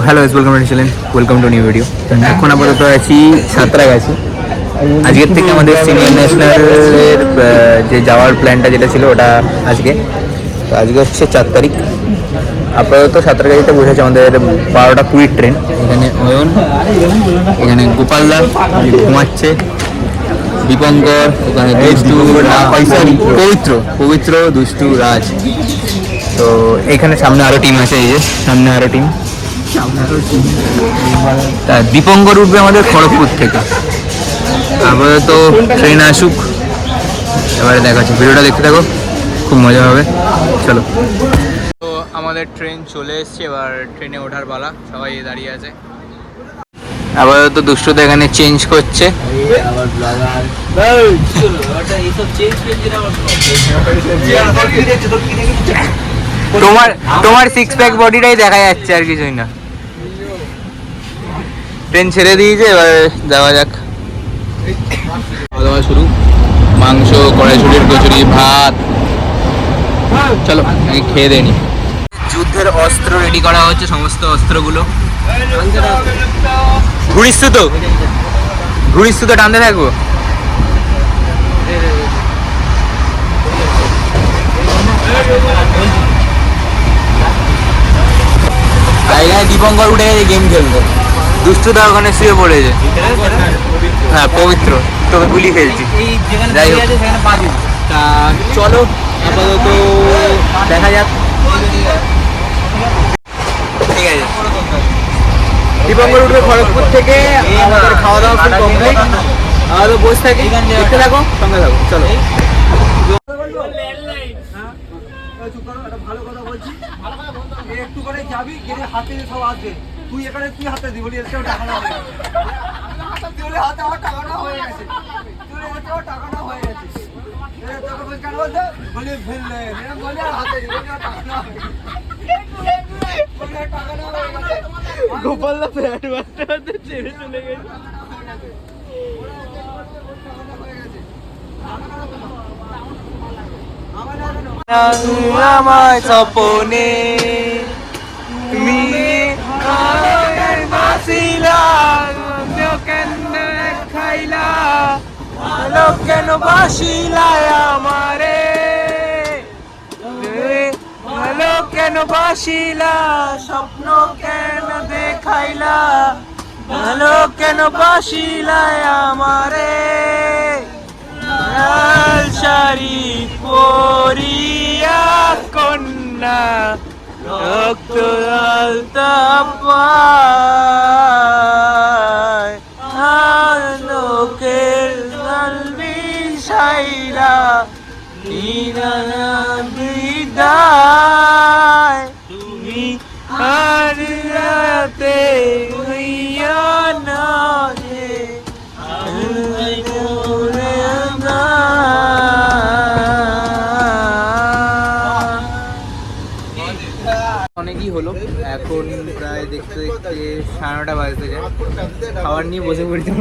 Hello welcome to new video. এখন আপাতত আছি সাঁতরাগাছি। আজকের থেকে আমাদের সিনিয়র ন্যাশনালের যে যাওয়ার প্ল্যানটা যেটা ছিল ওটা আজকে হচ্ছে 4 তারিখ। আপাতত সাঁতরাগাছিতে বসেছে আমাদের 12:20 ট্রেন। এখানে অয়ন, এখানে গোপালদা ঘুমাচ্ছে, দীপঙ্কর, এখানে দুষ্টু পবিত্র দুষ্টু রাজ। তো এখানে সামনে আরো টিম আছে, এই যে সামনে আরো টিম। তা দীপঙ্কর উঠবে আমাদের খড়গপুর থেকে। আপাতত ট্রেন আসুক, এবারে দেখাচ্ছি। ভিডিওটা দেখতে থাকো, খুব মজা হবে। চলো। তো আমাদের ট্রেন চলে এসছে, এবার ট্রেনে ওঠার পালা। সবাই দাঁড়িয়ে আছে। আপাতত দুষ্টুতে এখানে চেঞ্জ করছে। তোমার 6 প্যাক বডিটাই দেখা যাচ্ছে, আর কিছুই না। ট্রেন ছেড়ে দিয়েছে, এবার যাওয়া যাক। খাওয়া দাওয়া শুরু। মাংস, কড়াইশুটির কচুরি, ভাত। চলো আমি খেয়ে দেয়নি। যুদ্ধের অস্ত্র রেডি করা হচ্ছে, সমস্ত অস্ত্রগুলো। ঘুরিস তো টানতে থাকবো। দীপঙ্কর উঠে গেছে গেম খেলতে। দুষ্টুদা ওখানে শুয়ে পড়েছে। হ্যাঁ, পবিত্র তোকে গুলি ফেলছি। যাই হোক, তা চলো আপাতত দেখা যাক। ঠিক আছে, দীপঙ্কর উঠবে খড়গপুর থেকে। আমাদের খাওয়া দাওয়া খুব কমপ্লিট। আমাদের বসে থাকি, দেখতে থাকো, সঙ্গে থাকো। চলো। ভালো কথা বলছি, একটু করে যাবি, গেলে হাতে সব আসবে। তুই এখানে তুই হাতে দিবি, টাকাটা হয়ে গেছে। হাতে আমার টাকাটা হয়ে গেছে, টাকাটা হয়ে গেছে। কেন বলতে বলি ফেললে বলে হাতে দিবি, টাকাটা হয়ে গেছে। গোপাল না ফ্যাট মারতে ছেড়ে চলে গেছে। আমার স্বপনে তুমি বাসিলা, খাইলা ভালো কেন বাসিলা আমারে, ভালো কেন বাসিলা, স্বপ্ন কেন দেখাইলা, ভালো কেন বাসিলা আমারে। লাল শাড়ি পরিয়া কন্যা, রক্ত আলতা পায়, লোকের গালবি সাইরা বিদায়। তুমি আর রাতে হইয়া না রে, অনেকই হলো, এখন প্রায় দেখতে দেখতে 9:30 বাজতে যায়। খাবার নিয়ে বসে পড়েছি,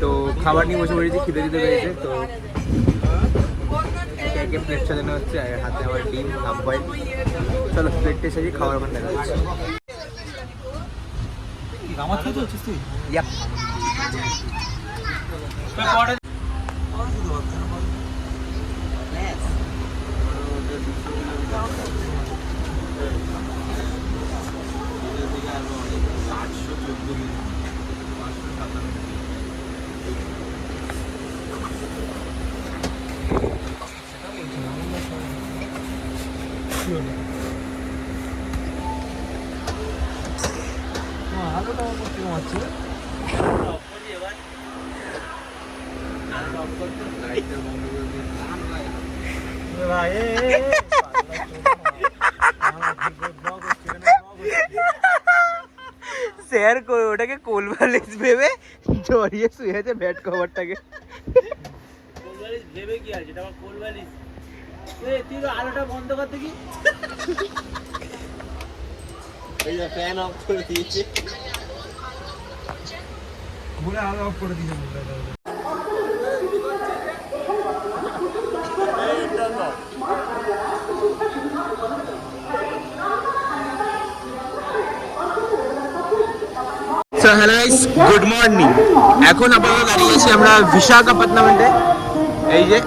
তো খাবার নিয়ে বসে পড়েছি, খিদে দিতে পেরেছে। তো একে একে প্লেট সাজানো হচ্ছে, আর হাতে আমার ডিম, হাফ বয়েল। চলো প্লেটটা সাজিয়ে খাবার ওখানে দেখা যাচ্ছে। শেয়ার করে ওটাকে কোলবালিশ ভেবে জড়িয়ে শুয়েছে ব্যাট কভারটাকে। কোলবালিশ ভেবে কি আছে, এটা আমার কোলবালিশ। তুই তো আলোটা বন্ধ করতে কি, এই যে ফ্যান অফ করে দিয়েছে, ঘুরে আলো অফ করে দিয়েছে। So hello guys, good morning. এখন আপাতত দাঁড়িয়ে আছি আমরা বিশাখাপত্তনমে। এই যে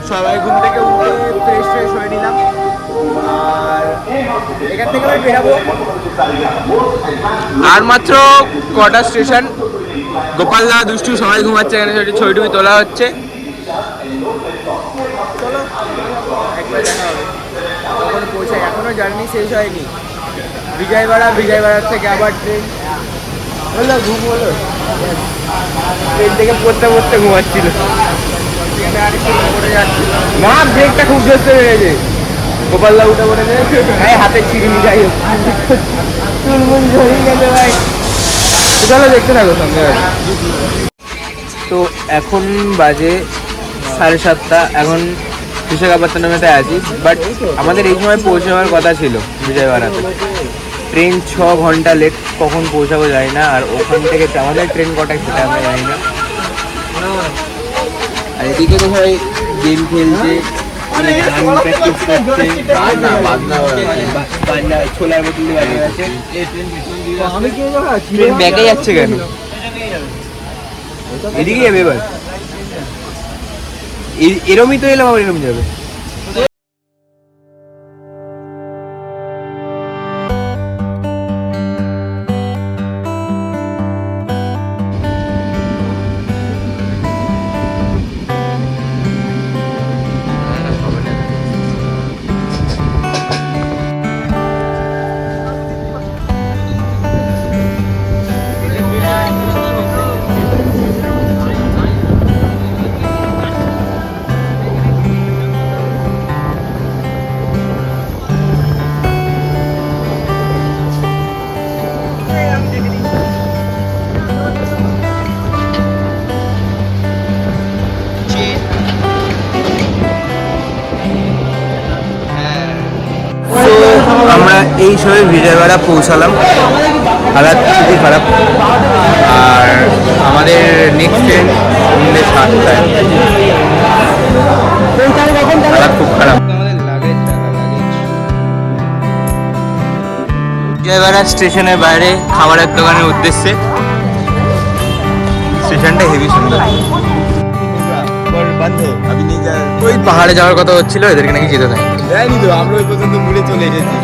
সবাই ঘুম থেকে উঠে ফ্রেশ হয়ে নিলাম, আর এখান থেকে আমি বেরাবো। আর মাত্র কটা স্টেশন, গোপালদা দুষ্টু সবাই ঘুমাচ্ছে, এখানে ছবি টবি তোলা হচ্ছে। চলো একবার দেখা হবে, তখন পৌঁছাই। এখনো জার্নি শেষ হয়নি। বিজয়বাড়ার থেকে আবার ট্রেন হলো, ঘুম হলো। ট্রেন থেকে পড়তে ঘুমাচ্ছিল না, ব্রেকটা খুব জোরসে বেড়েছে। গোপালদা উঠে পড়েছে, হাতে চিরুনি, যাই হোক চুলমুল ঝরে গেছে ভাই। চলো দেখতে থাকো সঙ্গে। তো এখন বাজে 7:30। এখন বিশাখাপত্তনমেতে আছি, বাট আমাদের এই সময় পৌঁছাবার কথা ছিল বিজয়বাড়াতে। ট্রেন 6 ঘন্টা লেট, কখন পৌঁছাবো যায় না। আর ওখান থেকে আমাদের ট্রেন কটায় সেটা আমরা জানি না। আর এদিকে তো সবাই গেম খেলছে, প্র্যাকটিস করছে, ছোলার বোতল বানিয়ে আছে। ট্রেন ব্যাকে যাচ্ছে কেন? এদিকে যাবে এবার, এরমই তো এলাম, আবার এরম যাবে। আমরা এই সময় বিজয়বাড়া পৌঁছালাম, হালাত খুবই খারাপ। আর আমাদের নেক্সট ট্রেন 7টায়, হালাত খুব খারাপ। বিজয়বাড়া স্টেশনের বাইরে খাবারের দোকানের উদ্দেশ্যে। স্টেশনটা হেভি সুন্দর। ওই পাহাড়ে যাওয়ার কথা হচ্ছিল, এদেরকে নাকি যেতে দেয়। দেয়নি তো, আমরা ওই পর্যন্ত ঘুরে চলে এসেছি।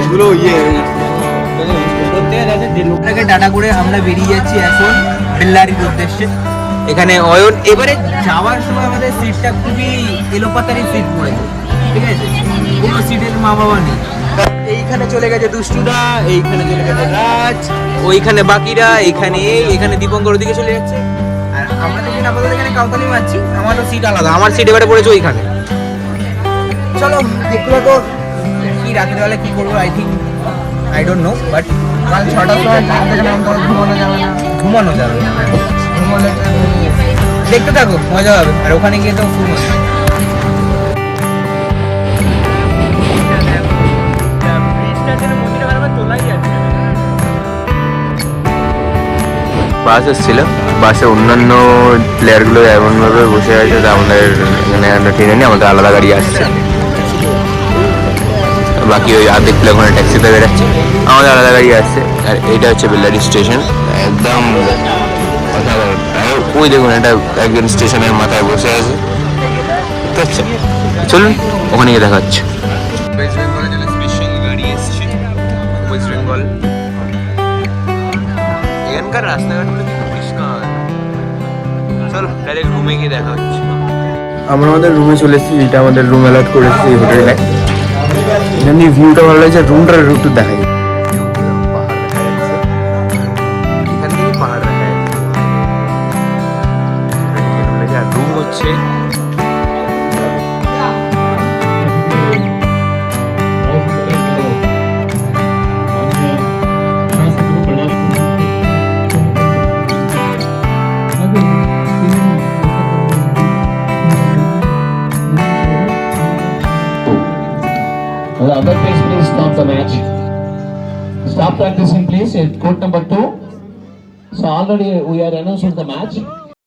এগুলো লোকটাকে টাটা করে আমরা বেরিয়ে যাচ্ছি এখন বেল্লারির উদ্দেশ্যে। এখানে অয়ন, এবারে যাওয়ার সময় আমাদের সিটটা খুবই এলোপাতারি সিট পড়েছে, ঠিক আছে? কোনো সিটের মা বাবা নেই। এইখানে চলে গেছে দুষ্টুরা, এইখানে চলে গেছে রাজ, ওইখানে বাকিরা, এখানে দীপঙ্কর ওদিকে চলে যাচ্ছে। আর আমরা দেখি আপাতত এখানে কাউতালি মারছি। আমারও সিট আলাদা, আমার সিট এবারে পড়েছে ওইখানে। চলো দেখতে থাকো কি রাত্রিবেলা কি করবো। আই ডোন্ট নো, বাট কাল 6টার সময় ঘুমানো যাবে না। ঘুমালে দেখতে থাকো, মজা হবে। আর ওখানে গিয়ে তো ফুল মজা। বাস এসেছিল, বাসে অন্যান্য প্লেয়ারগুলো এমনভাবে বসে আছে যে আমাদের এখানে আমরা ট্রেনে নিয়ে আমাদের আলাদা গাড়ি আসছে। বাকি ওই আর্ধেক প্লেয়ার ওখানে ট্যাক্সিতে বেরোচ্ছে, আমাদের আলাদা গাড়ি আসছে। আর এইটা হচ্ছে বেল্লারি স্টেশন, একদম অসাধারণ। ওই দেখুন, এটা একজন স্টেশনের মাথায় বসে আছে, ঠিক আছে? চলুন ওখানে গিয়ে দেখা হচ্ছে। ওয়েস্ট বেঙ্গলের জন্য স্পেশাল গাড়ি এসছে, ওয়েস্ট বেঙ্গল। এখানকার রাস্তাঘাটগুলো কিন্তু পরিষ্কার। চলো ডাইরেক্ট রুমে গিয়ে দেখা হচ্ছে। আমরা আমাদের রুমে চলে এসেছি, এটা আমাদের রুম অ্যালট করেছি এই হোটেলে। এখানে ভিউটা ভালো লাগছে, রুমটার একটু দেখাই। এখান থেকে পাহাড় দেখা যাচ্ছে। আর রুম হচ্ছে The other place, please stop the match. Stop practicing, please. At court number 2. So already we are announced the match.